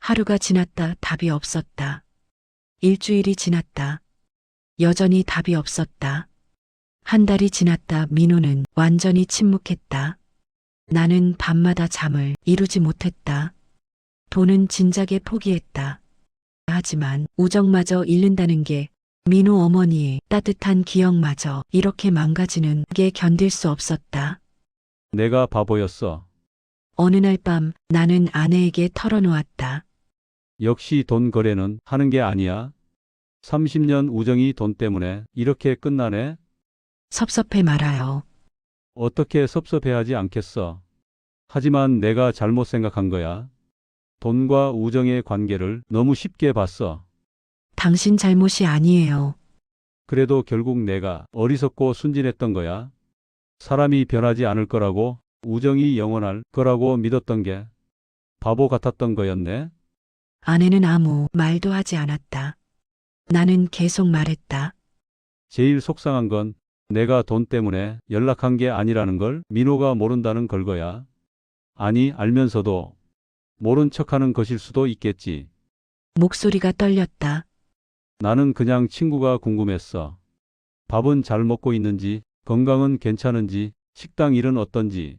하루가 지났다. 답이 없었다. 일주일이 지났다. 여전히 답이 없었다. 한 달이 지났다. 민호는 완전히 침묵했다. 나는 밤마다 잠을 이루지 못했다. 돈은 진작에 포기했다. 하지만 우정마저 잃는다는 게 민호 어머니의 따뜻한 기억마저 이렇게 망가지는 게 견딜 수 없었다. 내가 바보였어. 어느 날 밤 나는 아내에게 털어놓았다. 역시 돈 거래는 하는 게 아니야. 30년 우정이 돈 때문에 이렇게 끝나네? 섭섭해 말아요. 어떻게 섭섭해하지 않겠어. 하지만 내가 잘못 생각한 거야. 돈과 우정의 관계를 너무 쉽게 봤어. 당신 잘못이 아니에요. 그래도 결국 내가 어리석고 순진했던 거야. 사람이 변하지 않을 거라고, 우정이 영원할 거라고 믿었던 게 바보 같았던 거였네. 아내는 아무 말도 하지 않았다. 나는 계속 말했다. 제일 속상한 건 내가 돈 때문에 연락한 게 아니라는 걸 민호가 모른다는 걸 거야. 아니, 알면서도 모른 척하는 것일 수도 있겠지. 목소리가 떨렸다. 나는 그냥 친구가 궁금했어. 밥은 잘 먹고 있는지, 건강은 괜찮은지, 식당 일은 어떤지.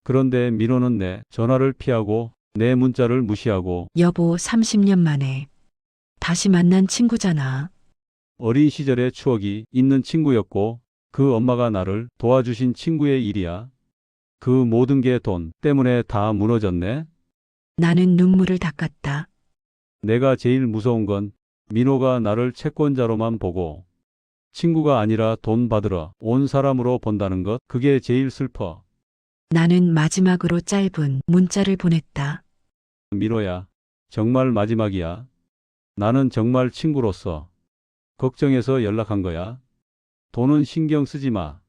그런데 민호는 내 전화를 피하고 내 문자를 무시하고 여보, 30년 만에 다시 만난 친구잖아. 어린 시절의 추억이 있는 친구였고 그 엄마가 나를 도와주신 친구의 일이야. 그 모든 게 돈 때문에 다 무너졌네. 나는 눈물을 닦았다. 내가 제일 무서운 건 민호가 나를 채권자로만 보고 친구가 아니라 돈 받으러 온 사람으로 본다는 것. 그게 제일 슬퍼. 나는 마지막으로 짧은 문자를 보냈다. 민호야, 정말 마지막이야. 나는 정말 친구로서 걱정해서 연락한 거야. 돈은 신경 쓰지 마.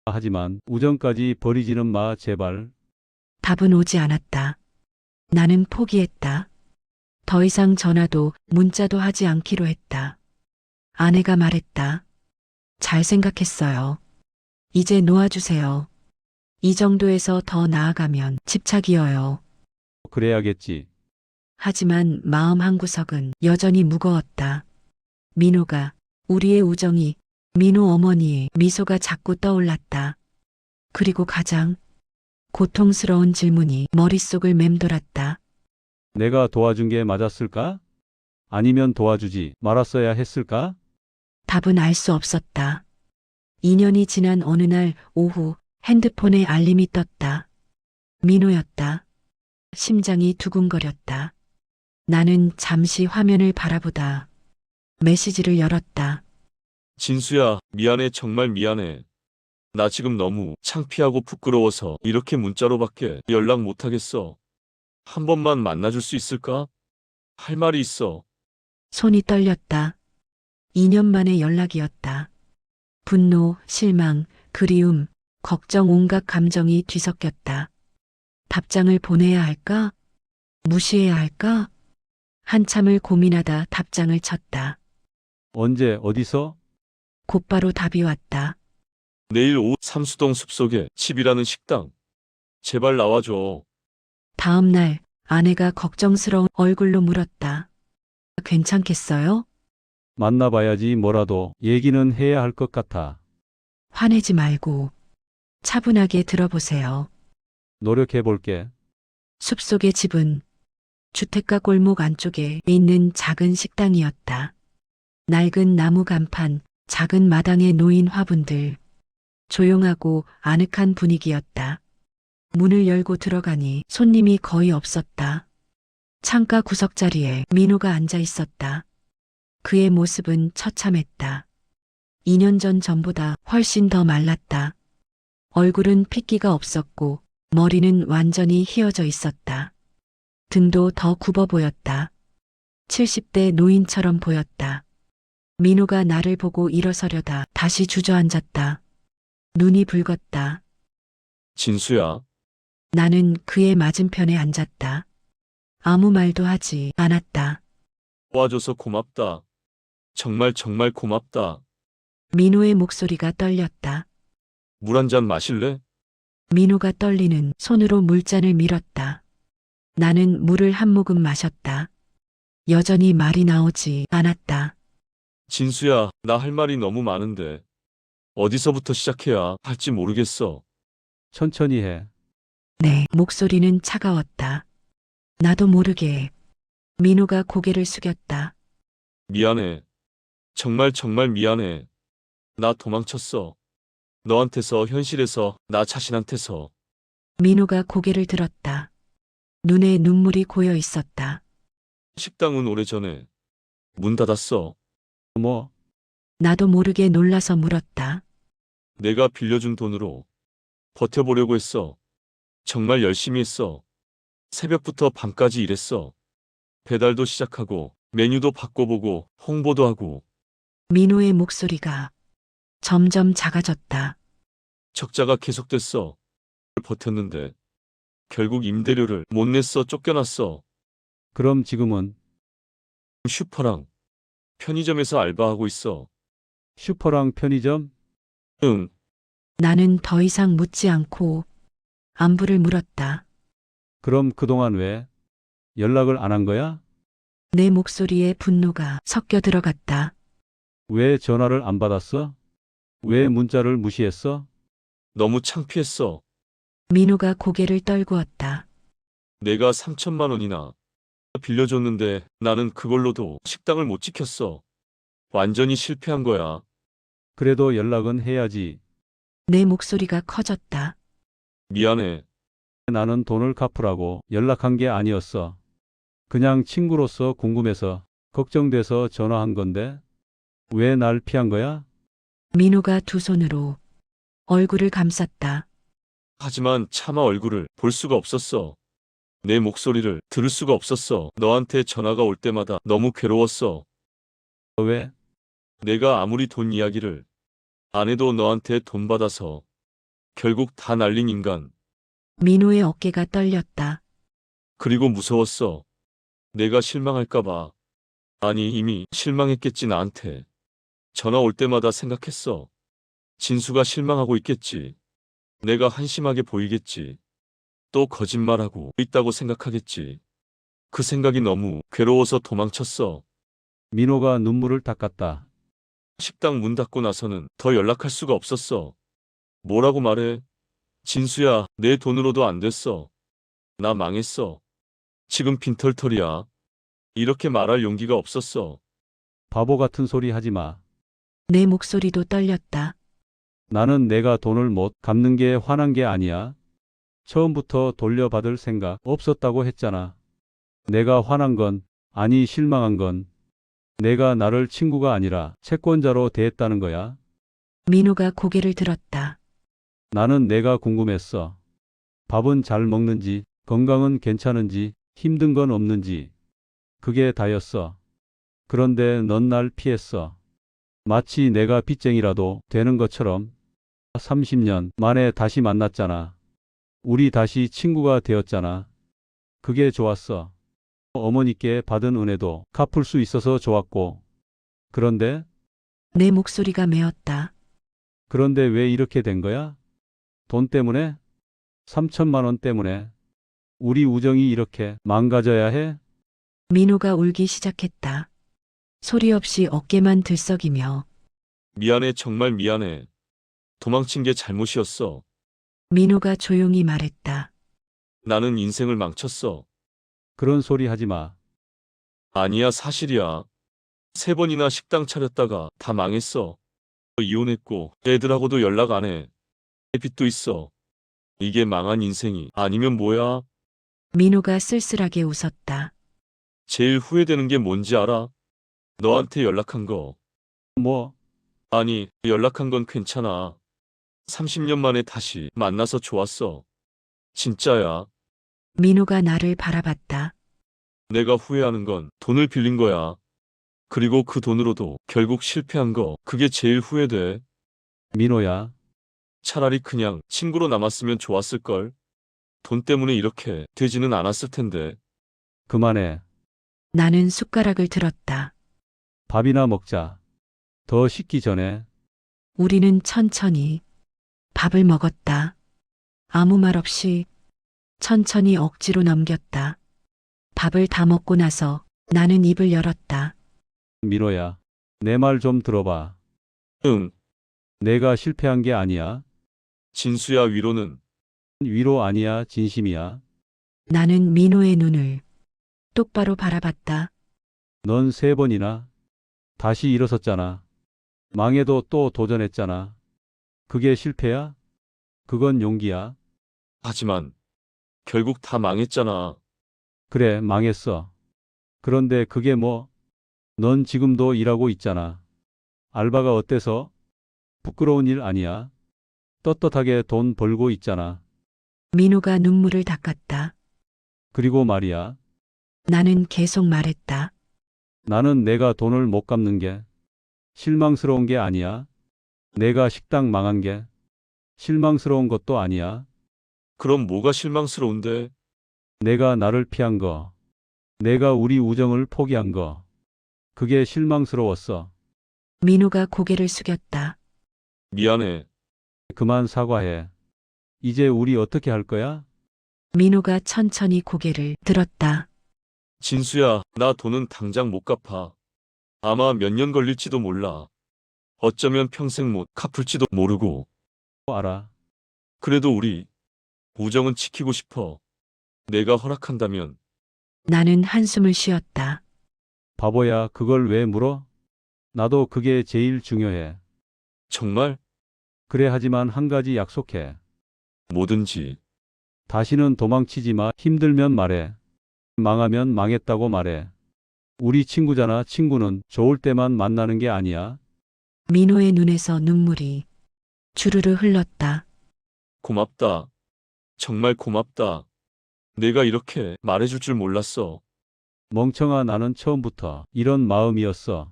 하지만 우정까지 버리지는 마, 제발. 답은 오지 않았다. 나는 포기했다. 더 이상 전화도 문자도 하지 않기로 했다. 아내가 말했다. 잘 생각했어요. 이제 놓아주세요. 이 정도에서 더 나아가면 집착이어요. 그래야겠지. 하지만 마음 한구석은 여전히 무거웠다. 민호가, 우리의 우정이, 민호 어머니의 미소가 자꾸 떠올랐다. 그리고 가장 고통스러운 질문이 머릿속을 맴돌았다. 내가 도와준 게 맞았을까? 아니면 도와주지 말았어야 했을까? 답은 알 수 없었다. 2년이 지난 어느 날 오후 핸드폰에 알림이 떴다. 민호였다. 심장이 두근거렸다. 나는 잠시 화면을 바라보다 메시지를 열었다. 진수야, 미안해. 정말 미안해. 나 지금 너무 창피하고 부끄러워서 이렇게 문자로밖에 연락 못하겠어. 한 번만 만나줄 수 있을까? 할 말이 있어. 손이 떨렸다. 2년 만의 연락이었다. 분노, 실망, 그리움, 걱정 온갖 감정이 뒤섞였다. 답장을 보내야 할까? 무시해야 할까? 한참을 고민하다 답장을 쳤다. 언제 어디서? 곧바로 답이 왔다. 내일 오후 삼수동 숲속에 칩이라는 식당. 제발 나와줘. 다음 날 아내가 걱정스러운 얼굴로 물었다. 괜찮겠어요? 만나봐야지 뭐라도 얘기는 해야 할 것 같아. 화내지 말고 차분하게 들어보세요. 노력해 볼게. 숲속의 집은 주택가 골목 안쪽에 있는 작은 식당이었다. 낡은 나무 간판, 작은 마당에 놓인 화분들. 조용하고 아늑한 분위기였다. 문을 열고 들어가니 손님이 거의 없었다. 창가 구석자리에 민호가 앉아 있었다. 그의 모습은 처참했다. 2년 전보다 훨씬 더 말랐다. 얼굴은 핏기가 없었고 머리는 완전히 휘어져 있었다. 등도 더 굽어 보였다. 70대 노인처럼 보였다. 민호가 나를 보고 일어서려다 다시 주저앉았다. 눈이 붉었다. 진수야, 나는 그의 맞은편에 앉았다. 아무 말도 하지 않았다. 와줘서 고맙다. 정말 정말 고맙다. 민호의 목소리가 떨렸다. 물 한 잔 마실래? 민호가 떨리는 손으로 물잔을 밀었다. 나는 물을 한 모금 마셨다. 여전히 말이 나오지 않았다. 진수야, 나 할 말이 너무 많은데 어디서부터 시작해야 할지 모르겠어. 천천히 해. 내 목소리는 차가웠다. 나도 모르게. 민호가 고개를 숙였다. 미안해. 정말 정말 미안해. 나 도망쳤어. 너한테서, 현실에서, 나 자신한테서. 민호가 고개를 들었다. 눈에 눈물이 고여 있었다. 식당은 오래전에 문 닫았어. 뭐, 나도 모르게 놀라서 물었다. 내가 빌려준 돈으로 버텨보려고 했어. 정말 열심히 했어. 새벽부터 밤까지 일했어. 배달도 시작하고 메뉴도 바꿔보고 홍보도 하고. 민호의 목소리가 점점 작아졌다. 적자가 계속됐어. 버텼는데 결국 임대료를 못 냈어. 쫓겨났어. 그럼 지금은 슈퍼랑 편의점에서 알바하고 있어. 슈퍼랑 편의점? 응, 나는 더 이상 묻지 않고 안부를 물었다. 그럼 그동안 왜 연락을 안 한 거야? 내 목소리에 분노가 섞여 들어갔다. 왜 전화를 안 받았어? 왜 문자를 무시했어? 너무 창피했어. 민호가 고개를 떨구었다. 내가 3천만 원이나 빌려줬는데 나는 그걸로도 식당을 못 지켰어. 완전히 실패한 거야. 그래도 연락은 해야지. 내 목소리가 커졌다. 미안해. 나는 돈을 갚으라고 연락한 게 아니었어. 그냥 친구로서 궁금해서 걱정돼서 전화한 건데 왜 날 피한 거야? 민호가 두 손으로 얼굴을 감쌌다. 하지만 차마 얼굴을 볼 수가 없었어. 내 목소리를 들을 수가 없었어. 너한테 전화가 올 때마다 너무 괴로웠어. 왜? 내가 아무리 돈 이야기를 안 해도 너한테 돈 받아서 결국 다 날린 인간. 민호의 어깨가 떨렸다. 그리고 무서웠어. 내가 실망할까봐. 아니, 이미 실망했겠지, 나한테. 전화 올 때마다 생각했어. 진수가 실망하고 있겠지. 내가 한심하게 보이겠지. 또 거짓말하고 있다고 생각하겠지. 그 생각이 너무 괴로워서 도망쳤어. 민호가 눈물을 닦았다. 식당 문 닫고 나서는 더 연락할 수가 없었어. 뭐라고 말해? 진수야, 내 돈으로도 안 됐어. 나 망했어. 지금 빈털털이야. 이렇게 말할 용기가 없었어. 바보 같은 소리 하지 마. 내 목소리도 떨렸다. 나는 내가 돈을 못 갚는 게 화난 게 아니야. 처음부터 돌려받을 생각 없었다고 했잖아. 내가 화난 건, 아니 실망한 건 내가 나를 친구가 아니라 채권자로 대했다는 거야. 민호가 고개를 들었다. 나는 내가 궁금했어. 밥은 잘 먹는지, 건강은 괜찮은지, 힘든 건 없는지. 그게 다였어. 그런데 넌 날 피했어. 마치 내가 빚쟁이라도 되는 것처럼. 30년 만에 다시 만났잖아. 우리 다시 친구가 되었잖아. 그게 좋았어. 어머니께 받은 은혜도 갚을 수 있어서 좋았고. 그런데 내 목소리가 메었다. 왜 이렇게 된 거야? 돈 때문에? 3천만 원 때문에? 우리 우정이 이렇게 망가져야 해? 민호가 울기 시작했다. 소리 없이 어깨만 들썩이며 미안해, 정말 미안해. 도망친 게 잘못이었어. 민호가 조용히 말했다. 나는 인생을 망쳤어. 그런 소리 하지 마. 아니야, 사실이야. 3번이나 식당 차렸다가 다 망했어. 이혼했고 애들하고도 연락 안 해. 내 빚도 있어. 이게 망한 인생이 아니면 뭐야? 민호가 쓸쓸하게 웃었다. 제일 후회되는 게 뭔지 알아? 너한테 연락한 거. 뭐, 아니, 연락한 건 괜찮아. 30년 만에 다시 만나서 좋았어. 진짜야. 민호가 나를 바라봤다. 내가 후회하는 건 돈을 빌린 거야. 그리고 그 돈으로도 결국 실패한 거. 그게 제일 후회돼. 민호야. 차라리 그냥 친구로 남았으면 좋았을걸. 돈 때문에 이렇게 되지는 않았을 텐데. 그만해. 나는 숟가락을 들었다. 밥이나 먹자. 더 식기 전에. 우리는 천천히 밥을 먹었다. 아무 말 없이 천천히 억지로 넘겼다. 밥을 다 먹고 나서 나는 입을 열었다. 민호야. 내 말 좀 들어봐. 응, 내가 실패한 게 아니야. 진수야, 위로는. 위로 아니야, 진심이야. 나는 민호의 눈을 똑바로 바라봤다. 넌 3번이나 다시 일어섰잖아. 망해도 또 도전했잖아. 그게 실패야? 그건 용기야. 하지만 결국 다 망했잖아. 그래, 망했어. 그런데 그게 뭐? 넌 지금도 일하고 있잖아. 알바가 어때서? 부끄러운 일 아니야. 떳떳하게 돈 벌고 있잖아. 민호가 눈물을 닦았다. 그리고 말이야. 나는 계속 말했다. 나는 내가 돈을 못 갚는 게 실망스러운 게 아니야. 내가 식당 망한 게 실망스러운 것도 아니야. 그럼 뭐가 실망스러운데? 내가 나를 피한 거. 내가 우리 우정을 포기한 거. 그게 실망스러웠어. 민호가 고개를 숙였다. 미안해. 그만 사과해. 이제 우리 어떻게 할 거야? 민호가 천천히 고개를 들었다. 진수야, 나 돈은 당장 못 갚아. 아마 몇 년 걸릴지도 몰라. 어쩌면 평생 못 갚을지도 모르고. 알아. 그래도 우리 우정은 지키고 싶어. 내가 허락한다면. 나는 한숨을 쉬었다. 바보야, 그걸 왜 물어? 나도 그게 제일 중요해. 정말? 그래, 하지만 한 가지 약속해. 뭐든지. 다시는 도망치지 마. 힘들면 말해. 망하면 망했다고 말해. 우리 친구잖아. 친구는 좋을 때만 만나는 게 아니야. 민호의 눈에서 눈물이 주르르 흘렀다. 고맙다. 정말 고맙다. 내가 이렇게 말해줄 줄 몰랐어. 멍청아, 나는 처음부터 이런 마음이었어.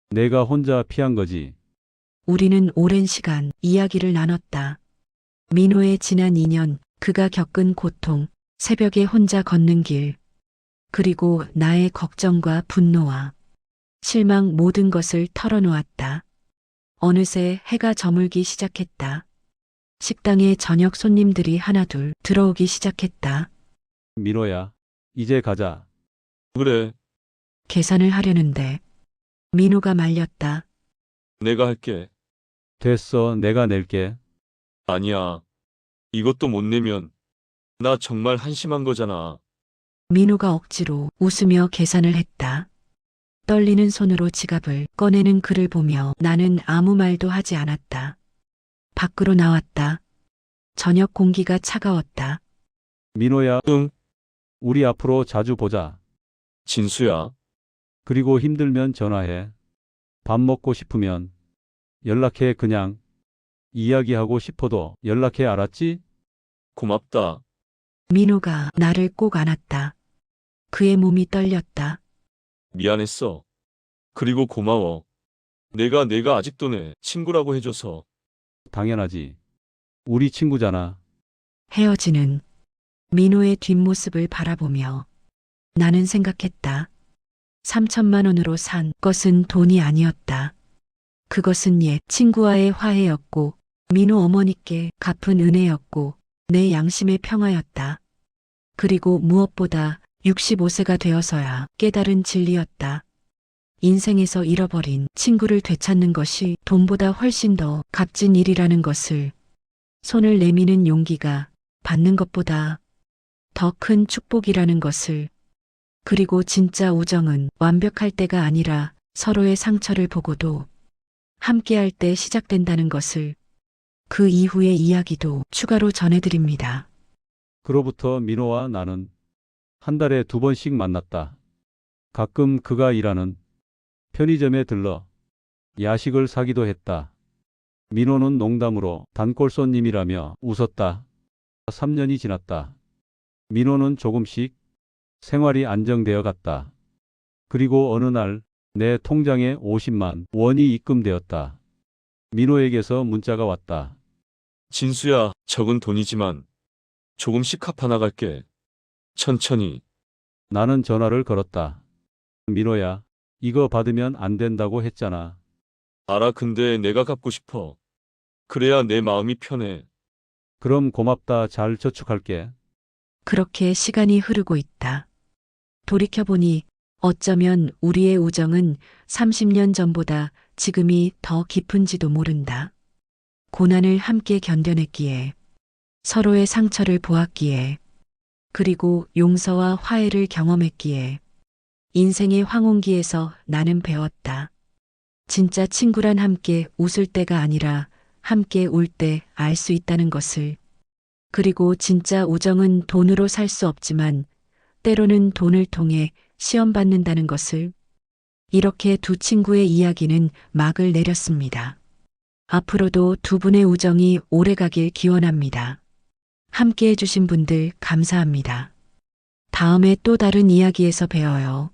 내가 혼자 피한 거지. 우리는 오랜 시간 이야기를 나눴다. 민호의 지난 2년, 그가 겪은 고통, 새벽에 혼자 걷는 길, 그리고 나의 걱정과 분노와 실망 모든 것을 털어놓았다. 어느새 해가 저물기 시작했다. 식당에 저녁 손님들이 하나둘 들어오기 시작했다. 민호야, 이제 가자. 그래, 계산을 하려는데 민호가 말렸다. 내가 할게. 됐어, 내가 낼게. 아니야. 이것도 못 내면 나 정말 한심한 거잖아. 민호가 억지로 웃으며 계산을 했다. 떨리는 손으로 지갑을 꺼내는 그를 보며 나는 아무 말도 하지 않았다. 밖으로 나왔다. 저녁 공기가 차가웠다. 민호야, 응, 우리 앞으로 자주 보자. 진수야. 그리고 힘들면 전화해. 밥 먹고 싶으면 연락해. 그냥 이야기하고 싶어도 연락해. 알았지? 고맙다. 민호가 나를 꼭 안았다. 그의 몸이 떨렸다. 미안했어. 그리고 고마워. 내가 아직도 내 친구라고 해줘서. 당연하지. 우리 친구잖아. 헤어지는 민호의 뒷모습을 바라보며 나는 생각했다. 3천만 원으로 산 것은 돈이 아니었다. 그것은 옛 친구와의 화해였고 민호 어머니께 갚은 은혜였고 내 양심의 평화였다. 그리고 무엇보다 65세가 되어서야 깨달은 진리였다. 인생에서 잃어버린 친구를 되찾는 것이 돈보다 훨씬 더 값진 일이라는 것을, 손을 내미는 용기가 받는 것보다 더 큰 축복이라는 것을, 그리고 진짜 우정은 완벽할 때가 아니라 서로의 상처를 보고도 함께할 때 시작된다는 것을, 그 이후의 이야기도 추가로 전해드립니다. 그로부터 민호와 나는 한 달에 2번씩 만났다. 가끔 그가 일하는 편의점에 들러 야식을 사기도 했다. 민호는 농담으로 단골 손님이라며 웃었다. 3년이 지났다. 민호는 조금씩 생활이 안정되어 갔다. 그리고 어느 날 내 통장에 50만 원이 입금되었다. 민호에게서 문자가 왔다. 진수야, 적은 돈이지만 조금씩 갚아 나갈게. 천천히. 나는 전화를 걸었다. 민호야, 이거 받으면 안 된다고 했잖아. 알아, 근데 내가 갚고 싶어. 그래야 내 마음이 편해. 그럼 고맙다. 잘 저축할게. 그렇게 시간이 흐르고 있다. 돌이켜보니 어쩌면 우리의 우정은 30년 전보다 지금이 더 깊은지도 모른다. 고난을 함께 견뎌냈기에, 서로의 상처를 보았기에, 그리고 용서와 화해를 경험했기에, 인생의 황혼기에서 나는 배웠다. 진짜 친구란 함께 웃을 때가 아니라 함께 울 때 알 수 있다는 것을. 그리고 진짜 우정은 돈으로 살 수 없지만 때로는 돈을 통해 시험받는다는 것을. 이렇게 두 친구의 이야기는 막을 내렸습니다. 앞으로도 두 분의 우정이 오래가길 기원합니다. 함께 해주신 분들 감사합니다. 다음에 또 다른 이야기에서 봬요.